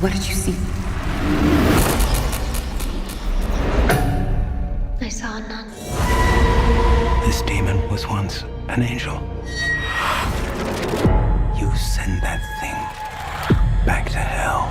What did you see? I saw a nun. This demon was once an angel. You send that thing back to hell.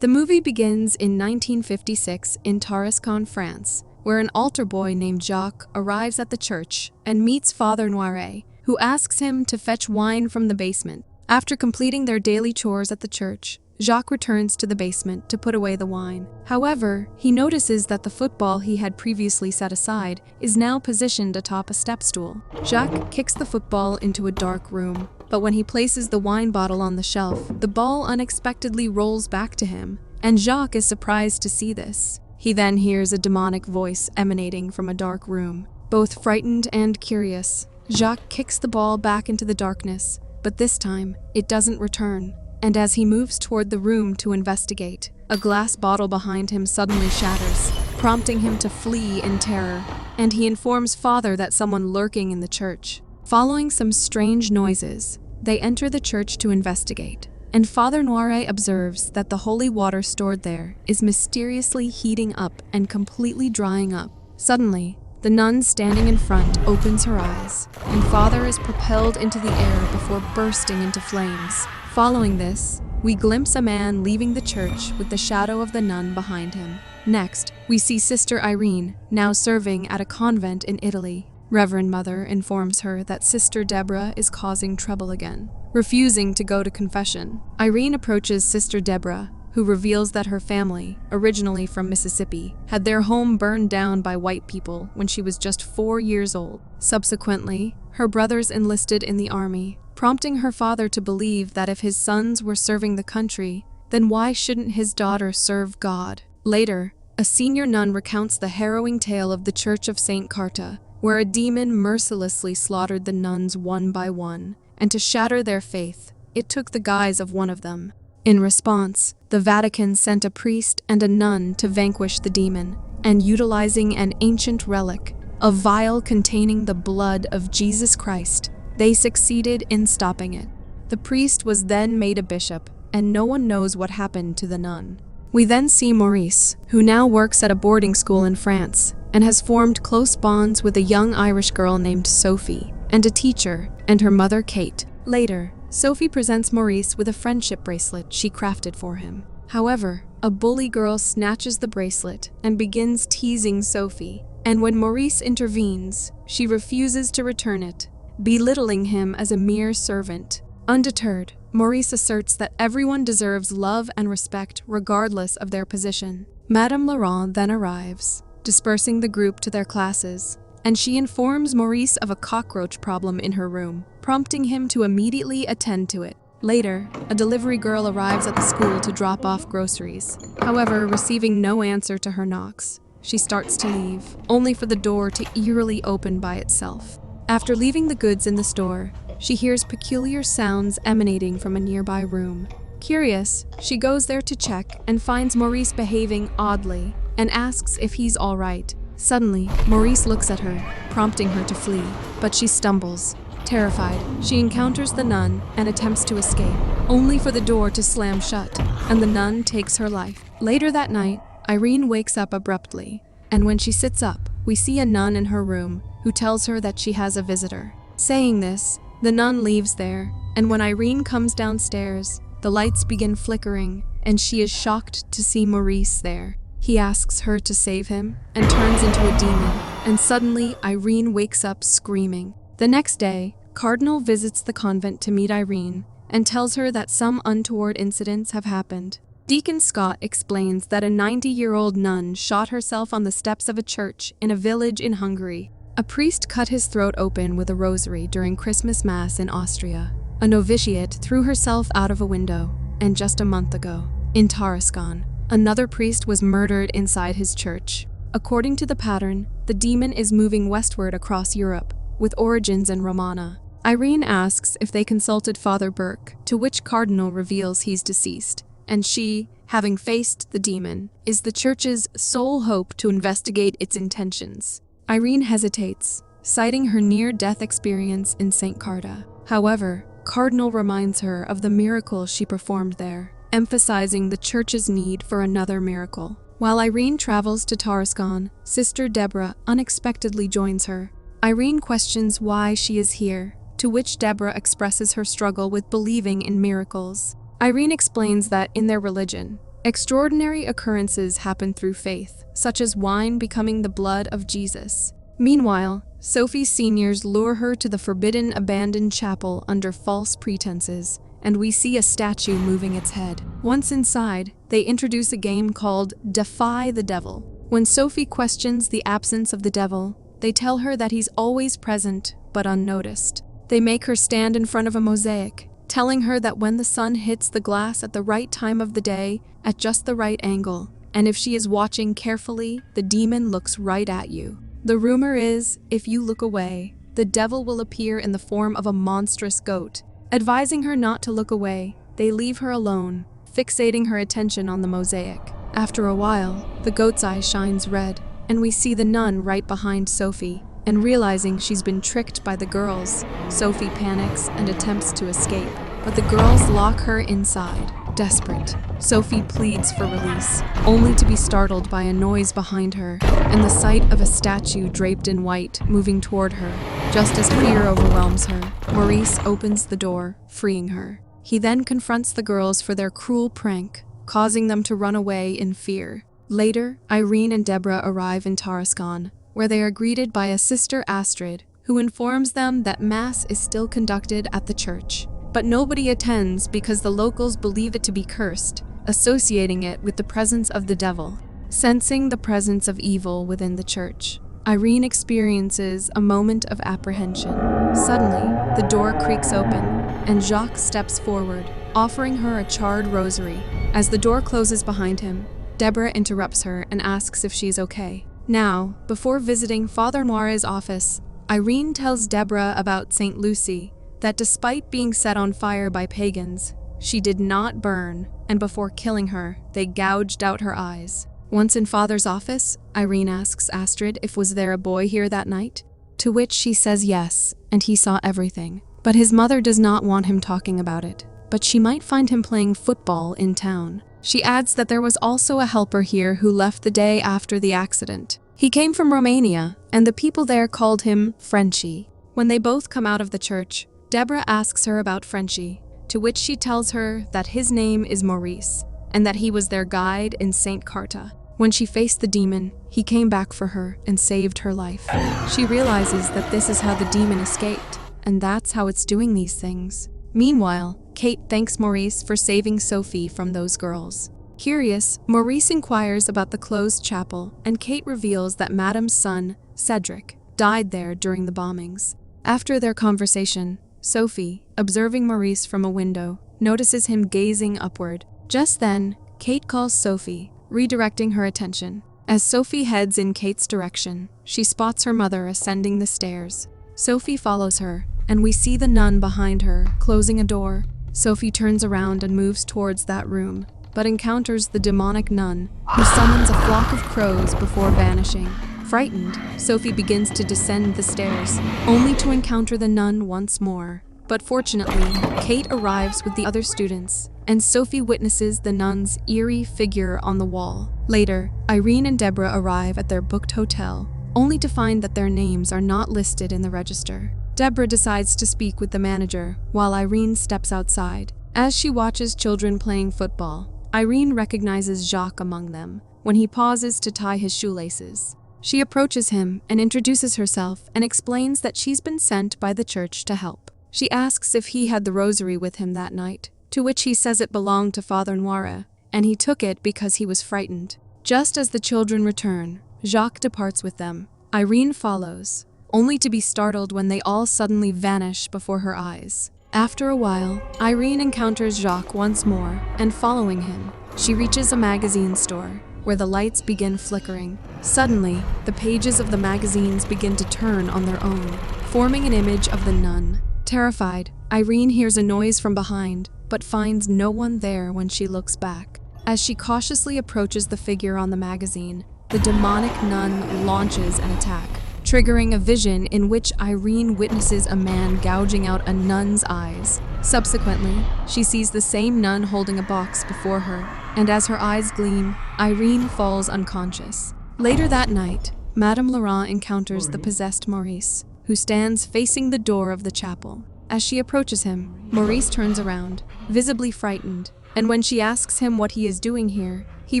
The movie begins in 1956 in Tarascon, France, where an altar boy named Jacques arrives at the church and meets Father Noire, who asks him to fetch wine from the basement. After completing their daily chores at the church, Jacques returns to the basement to put away the wine. However, he notices that the football he had previously set aside is now positioned atop a step stool. Jacques kicks the football into a dark room, but when he places the wine bottle on the shelf, the ball unexpectedly rolls back to him, and Jacques is surprised to see this. He then hears a demonic voice emanating from a dark room. Both frightened and curious, Jacques kicks the ball back into the darkness, but this time, it doesn't return. And as he moves toward the room to investigate, a glass bottle behind him suddenly shatters, prompting him to flee in terror, and he informs Father that someone lurking in the church. Following some strange noises, they enter the church to investigate, and Father Noire observes that the holy water stored there is mysteriously heating up and completely drying up. Suddenly, the nun standing in front opens her eyes, and Father is propelled into the air before bursting into flames. Following this, we glimpse a man leaving the church with the shadow of the nun behind him. Next, we see Sister Irene, now serving at a convent in Italy. Reverend Mother informs her that Sister Deborah is causing trouble again. Refusing to go to confession, Irene approaches Sister Deborah, who reveals that her family, originally from Mississippi, had their home burned down by white people when she was just 4 years old. Subsequently, her brothers enlisted in the army, prompting her father to believe that if his sons were serving the country, then why shouldn't his daughter serve God? Later, a senior nun recounts the harrowing tale of the Church of St. Carta, where a demon mercilessly slaughtered the nuns one by one, and to shatter their faith, it took the guise of one of them. In response, the Vatican sent a priest and a nun to vanquish the demon, and utilizing an ancient relic, a vial containing the blood of Jesus Christ, they succeeded in stopping it. The priest was then made a bishop, and no one knows what happened to the nun. We then see Maurice, who now works at a boarding school in France, and has formed close bonds with a young Irish girl named Sophie, and a teacher, and her mother Kate. Later, Sophie presents Maurice with a friendship bracelet she crafted for him. However, a bully girl snatches the bracelet and begins teasing Sophie, and when Maurice intervenes, she refuses to return it, belittling him as a mere servant. Undeterred, Maurice asserts that everyone deserves love and respect regardless of their position. Madame Laurent then arrives, dispersing the group to their classes, and she informs Maurice of a cockroach problem in her room, prompting him to immediately attend to it. Later, a delivery girl arrives at the school to drop off groceries. However, receiving no answer to her knocks, she starts to leave, only for the door to eerily open by itself. After leaving the goods in the store, she hears peculiar sounds emanating from a nearby room. Curious, she goes there to check and finds Maurice behaving oddly, and asks if he's all right. Suddenly, Maurice looks at her, prompting her to flee, but she stumbles. Terrified, she encounters the nun and attempts to escape, only for the door to slam shut, and the nun takes her life. Later that night, Irene wakes up abruptly, and when she sits up, we see a nun in her room who tells her that she has a visitor. Saying this, the nun leaves there, and when Irene comes downstairs, the lights begin flickering, and she is shocked to see Maurice there. He asks her to save him and turns into a demon, and suddenly Irene wakes up screaming. The next day, Cardinal visits the convent to meet Irene and tells her that some untoward incidents have happened. Deacon Scott explains that a 90-year-old nun shot herself on the steps of a church in a village in Hungary. A priest cut his throat open with a rosary during Christmas Mass in Austria. A novitiate threw herself out of a window, and just a month ago, in Tarascon, another priest was murdered inside his church. According to the pattern, the demon is moving westward across Europe, with origins in Romana. Irene asks if they consulted Father Burke, to which Cardinal reveals he's deceased, and she, having faced the demon, is the church's sole hope to investigate its intentions. Irene hesitates, citing her near-death experience in St. Carta. However, Cardinal reminds her of the miracle she performed there, emphasizing the church's need for another miracle. While Irene travels to Tarascon, Sister Deborah unexpectedly joins her. Irene questions why she is here, to which Deborah expresses her struggle with believing in miracles. Irene explains that in their religion, extraordinary occurrences happen through faith, such as wine becoming the blood of Jesus. Meanwhile, Sophie's seniors lure her to the forbidden abandoned chapel under false pretenses, and we see a statue moving its head. Once inside, they introduce a game called Defy the Devil. When Sophie questions the absence of the devil, they tell her that he's always present, but unnoticed. They make her stand in front of a mosaic, telling her that when the sun hits the glass at the right time of the day, at just the right angle, and if she is watching carefully, the demon looks right at you. The rumor is, if you look away, the devil will appear in the form of a monstrous goat. Advising her not to look away, they leave her alone, fixating her attention on the mosaic. After a while, the goat's eye shines red, and we see the nun right behind Sophie, and realizing she's been tricked by the girls, Sophie panics and attempts to escape, but the girls lock her inside. Desperate, Sophie pleads for release, only to be startled by a noise behind her and the sight of a statue draped in white moving toward her. Just as fear overwhelms her, Maurice opens the door, freeing her. He then confronts the girls for their cruel prank, causing them to run away in fear. Later, Irene and Deborah arrive in Tarascon, where they are greeted by a Sister Astrid, who informs them that Mass is still conducted at the church. But nobody attends because the locals believe it to be cursed, associating it with the presence of the devil. Sensing the presence of evil within the church, Irene experiences a moment of apprehension. Suddenly, the door creaks open, and Jacques steps forward, offering her a charred rosary. As the door closes behind him, Deborah interrupts her and asks if she's okay. Now, before visiting Father Noire's office, Irene tells Deborah about St. Lucy, that despite being set on fire by pagans, she did not burn, and before killing her, they gouged out her eyes. Once in Father's office, Irene asks Astrid if was there a boy here that night, to which she says yes, and he saw everything. But his mother does not want him talking about it, but she might find him playing football in town. She adds that there was also a helper here who left the day after the accident. He came from Romania, and the people there called him Frenchie. When they both come out of the church, Deborah asks her about Frenchie, to which she tells her that his name is Maurice, and that he was their guide in St. Carta. When she faced the demon, he came back for her and saved her life. She realizes that this is how the demon escaped, and that's how it's doing these things. Meanwhile, Kate thanks Maurice for saving Sophie from those girls. Curious, Maurice inquires about the closed chapel, and Kate reveals that Madame's son, Cedric, died there during the bombings. After their conversation, Sophie, observing Maurice from a window, notices him gazing upward. Just then, Kate calls Sophie, redirecting her attention. As Sophie heads in Kate's direction, she spots her mother ascending the stairs. Sophie follows her, and we see the nun behind her, closing a door. Sophie turns around and moves towards that room, but encounters the demonic nun, who summons a flock of crows before vanishing. Frightened, Sophie begins to descend the stairs, only to encounter the nun once more. But fortunately, Kate arrives with the other students, and Sophie witnesses the nun's eerie figure on the wall. Later, Irene and Deborah arrive at their booked hotel, only to find that their names are not listed in the register. Deborah decides to speak with the manager, while Irene steps outside. As she watches children playing football, Irene recognizes Jacques among them, when he pauses to tie his shoelaces. She approaches him and introduces herself and explains that she's been sent by the church to help. She asks if he had the rosary with him that night, to which he says it belonged to Father Noire, and he took it because he was frightened. Just as the children return, Jacques departs with them. Irene follows, only to be startled when they all suddenly vanish before her eyes. After a while, Irene encounters Jacques once more, and following him, she reaches a magazine store, where the lights begin flickering. Suddenly, the pages of the magazines begin to turn on their own, forming an image of the nun. Terrified, Irene hears a noise from behind, but finds no one there when she looks back. As she cautiously approaches the figure on the magazine, the demonic nun launches an attack, triggering a vision in which Irene witnesses a man gouging out a nun's eyes. Subsequently, she sees the same nun holding a box before her, and as her eyes gleam, Irene falls unconscious. Later that night, Madame Laurent encounters the possessed Maurice, who stands facing the door of the chapel. As she approaches him, Maurice turns around, visibly frightened, and when she asks him what he is doing here, he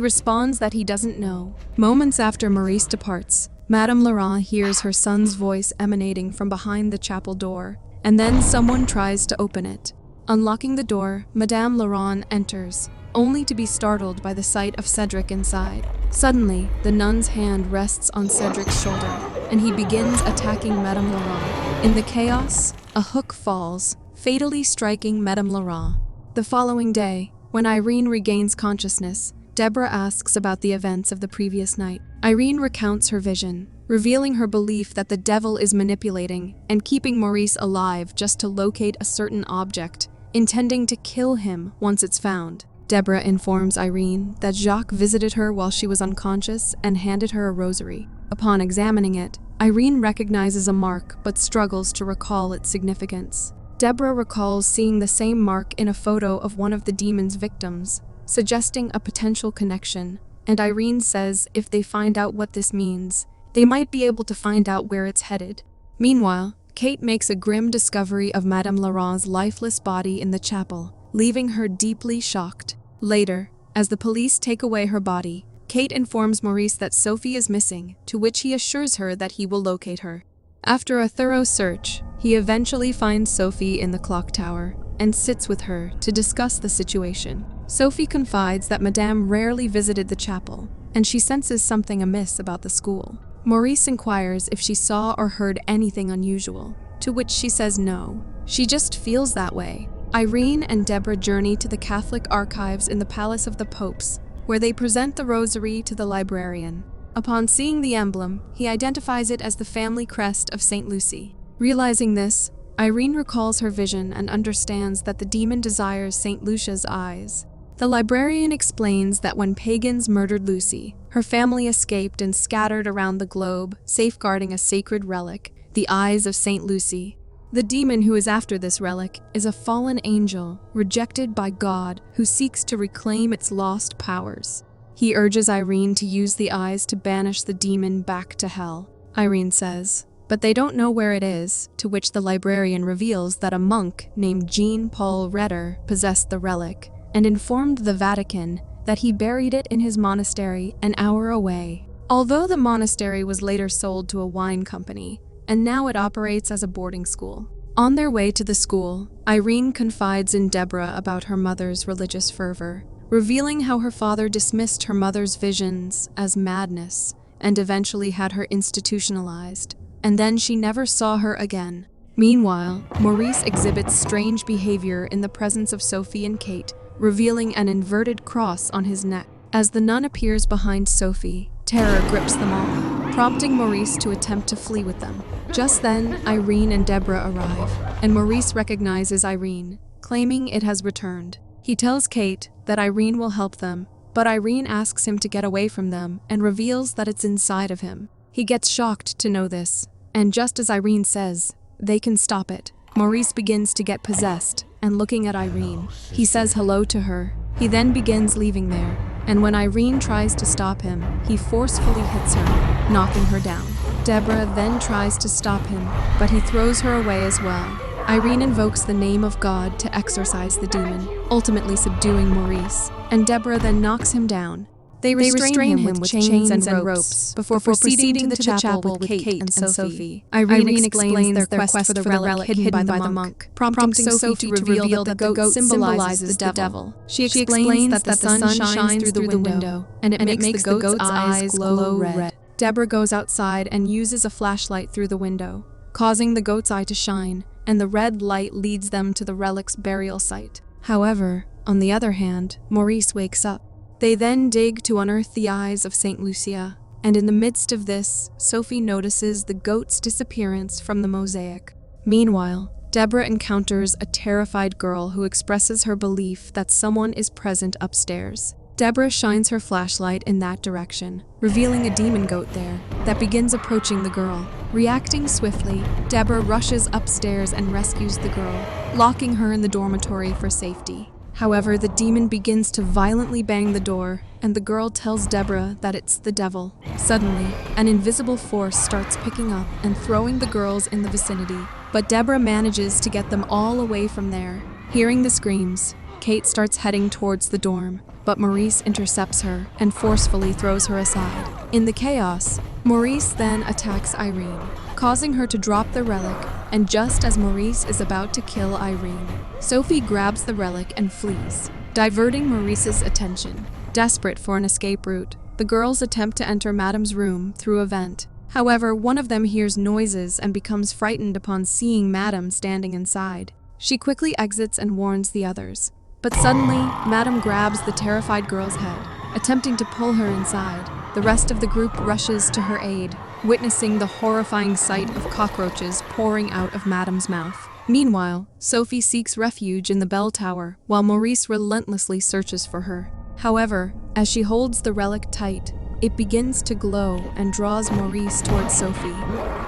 responds that he doesn't know. Moments after Maurice departs, Madame Laurent hears her son's voice emanating from behind the chapel door, and then someone tries to open it. Unlocking the door, Madame Laurent enters, only to be startled by the sight of Cedric inside. Suddenly, the nun's hand rests on Cedric's shoulder, and he begins attacking Madame Laurent. In the chaos, a hook falls, fatally striking Madame Laurent. The following day, when Irene regains consciousness, Deborah asks about the events of the previous night. Irene recounts her vision, revealing her belief that the devil is manipulating and keeping Maurice alive just to locate a certain object, intending to kill him once it's found. Deborah informs Irene that Jacques visited her while she was unconscious and handed her a rosary. Upon examining it, Irene recognizes a mark but struggles to recall its significance. Deborah recalls seeing the same mark in a photo of one of the demon's victims, suggesting a potential connection, and Irene says if they find out what this means, they might be able to find out where it's headed. Meanwhile, Kate makes a grim discovery of Madame Laurent's lifeless body in the chapel, leaving her deeply shocked. Later, as the police take away her body, Kate informs Maurice that Sophie is missing, to which he assures her that he will locate her. After a thorough search, he eventually finds Sophie in the clock tower and sits with her to discuss the situation. Sophie confides that Madame rarely visited the chapel, and she senses something amiss about the school. Maurice inquires if she saw or heard anything unusual, to which she says no. She just feels that way. Irene and Deborah journey to the Catholic archives in the Palace of the Popes, where they present the rosary to the librarian. Upon seeing the emblem, he identifies it as the family crest of St. Lucy. Realizing this, Irene recalls her vision and understands that the demon desires St. Lucia's eyes. The librarian explains that when pagans murdered Lucy, her family escaped and scattered around the globe, safeguarding a sacred relic, the eyes of St. Lucy. The demon who is after this relic is a fallen angel, rejected by God, who seeks to reclaim its lost powers. He urges Irene to use the eyes to banish the demon back to hell. Irene says, but they don't know where it is, to which the librarian reveals that a monk named Jean-Paul Ritter possessed the relic, and informed the Vatican that he buried it in his monastery an hour away. Although the monastery was later sold to a wine company, and now it operates as a boarding school. On their way to the school, Irene confides in Deborah about her mother's religious fervor, revealing how her father dismissed her mother's visions as madness and eventually had her institutionalized, and then she never saw her again. Meanwhile, Maurice exhibits strange behavior in the presence of Sophie and Kate, revealing an inverted cross on his neck. As the nun appears behind Sophie, terror grips them all, prompting Maurice to attempt to flee with them. Just then, Irene and Deborah arrive, and Maurice recognizes Irene, claiming it has returned. He tells Kate that Irene will help them, but Irene asks him to get away from them and reveals that it's inside of him. He gets shocked to know this, and just as Irene says, they can stop it, Maurice begins to get possessed, and looking at Irene, he says hello to her. He then begins leaving there, and when Irene tries to stop him, he forcefully hits her, knocking her down. Deborah then tries to stop him, but he throws her away as well. Irene invokes the name of God to exorcise the demon, ultimately subduing Maurice, and Deborah then knocks him down. They restrain him with chains and ropes before proceeding to the chapel with Kate and Sophie. Irene explains their quest for the relic hidden by the monk, prompting Sophie to reveal that the goat symbolizes the devil. She explains that the sun shines through the window, and it makes the goat's eyes glow red. Deborah goes outside and uses a flashlight through the window, causing the goat's eye to shine, and the red light leads them to the relic's burial site. However, on the other hand, Maurice wakes up. They then dig to unearth the eyes of St. Lucia, and in the midst of this, Sophie notices the goat's disappearance from the mosaic. Meanwhile, Deborah encounters a terrified girl who expresses her belief that someone is present upstairs. Deborah shines her flashlight in that direction, revealing a demon goat there that begins approaching the girl. Reacting swiftly, Deborah rushes upstairs and rescues the girl, locking her in the dormitory for safety. However, the demon begins to violently bang the door, and the girl tells Deborah that it's the devil. Suddenly, an invisible force starts picking up and throwing the girls in the vicinity, but Deborah manages to get them all away from there. Hearing the screams, Kate starts heading towards the dorm, but Maurice intercepts her and forcefully throws her aside. In the chaos, Maurice then attacks Irene, causing her to drop the relic, and just as Maurice is about to kill Irene, Sophie grabs the relic and flees, diverting Maurice's attention. Desperate for an escape route, the girls attempt to enter Madame's room through a vent. However, one of them hears noises and becomes frightened upon seeing Madame standing inside. She quickly exits and warns the others. But suddenly, Madame grabs the terrified girl's head, attempting to pull her inside. The rest of the group rushes to her aid, witnessing the horrifying sight of cockroaches pouring out of Madame's mouth. Meanwhile, Sophie seeks refuge in the bell tower, while Maurice relentlessly searches for her. However, as she holds the relic tight, it begins to glow and draws Maurice towards Sophie.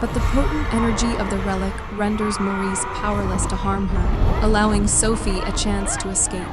But the potent energy of the relic renders Maurice powerless to harm her, allowing Sophie a chance to escape.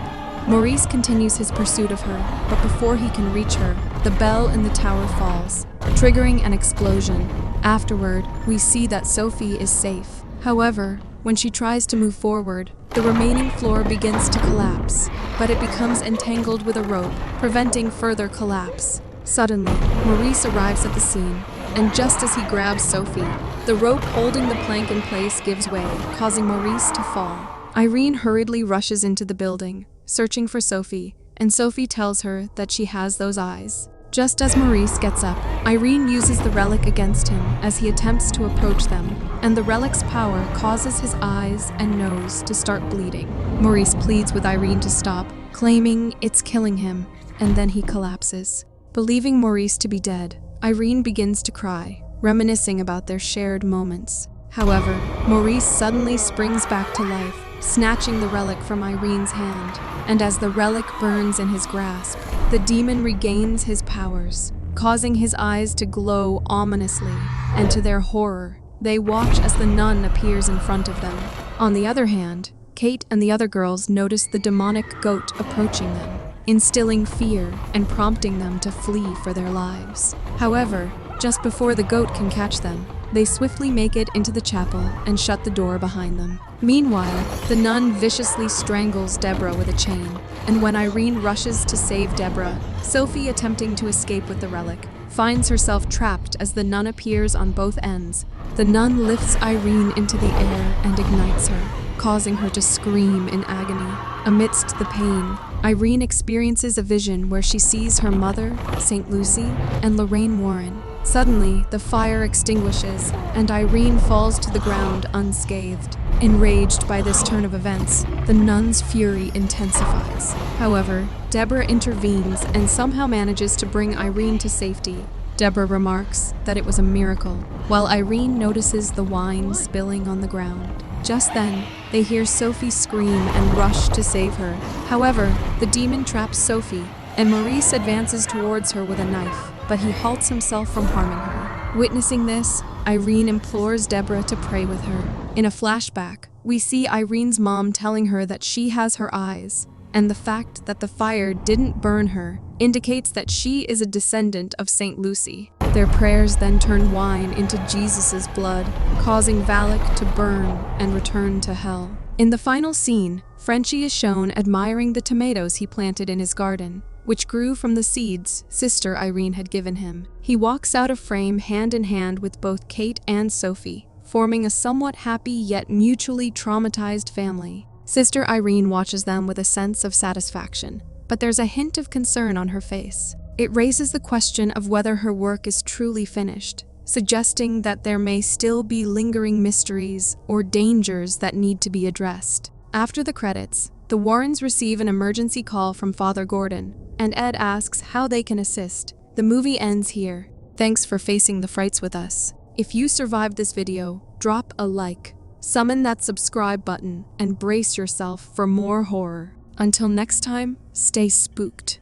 Maurice continues his pursuit of her, but before he can reach her, the bell in the tower falls, triggering an explosion. Afterward, we see that Sophie is safe. However, when she tries to move forward, the remaining floor begins to collapse, but it becomes entangled with a rope, preventing further collapse. Suddenly, Maurice arrives at the scene, and just as he grabs Sophie, the rope holding the plank in place gives way, causing Maurice to fall. Irene hurriedly rushes into the building, searching for Sophie, and Sophie tells her that she has those eyes. Just as Maurice gets up, Irene uses the relic against him as he attempts to approach them, and the relic's power causes his eyes and nose to start bleeding. Maurice pleads with Irene to stop, claiming it's killing him, and then he collapses. Believing Maurice to be dead, Irene begins to cry, reminiscing about their shared moments. However, Maurice suddenly springs back to life, snatching the relic from Irene's hand, and as the relic burns in his grasp, the demon regains his powers, causing his eyes to glow ominously, and to their horror, they watch as the nun appears in front of them. On the other hand, Kate and the other girls notice the demonic goat approaching them, instilling fear and prompting them to flee for their lives. However, just before the goat can catch them, they swiftly make it into the chapel and shut the door behind them. Meanwhile, the nun viciously strangles Deborah with a chain, and when Irene rushes to save Deborah, Sophie, attempting to escape with the relic, finds herself trapped as the nun appears on both ends. The nun lifts Irene into the air and ignites her, causing her to scream in agony. Amidst the pain, Irene experiences a vision where she sees her mother, St. Lucy, and Lorraine Warren. Suddenly, the fire extinguishes, and Irene falls to the ground unscathed. Enraged by this turn of events, the nun's fury intensifies. However, Deborah intervenes and somehow manages to bring Irene to safety. Deborah remarks that it was a miracle, while Irene notices the wine spilling on the ground. Just then, they hear Sophie scream and rush to save her. However, the demon traps Sophie, and Maurice advances towards her with a knife, but he halts himself from harming her. Witnessing this, Irene implores Deborah to pray with her. In a flashback, we see Irene's mom telling her that she has her eyes, and the fact that the fire didn't burn her indicates that she is a descendant of St. Lucy. Their prayers then turn wine into Jesus' blood, causing Valak to burn and return to hell. In the final scene, Frenchie is shown admiring the tomatoes he planted in his garden, which grew from the seeds Sister Irene had given him. He walks out of frame hand in hand with both Kate and Sophie, forming a somewhat happy yet mutually traumatized family. Sister Irene watches them with a sense of satisfaction, but there's a hint of concern on her face. It raises the question of whether her work is truly finished, suggesting that there may still be lingering mysteries or dangers that need to be addressed. After the credits, the Warrens receive an emergency call from Father Gordon, and Ed asks how they can assist. The movie ends here. Thanks for facing the frights with us. If you survived this video, drop a like. Summon that subscribe button and brace yourself for more horror. Until next time, stay spooked.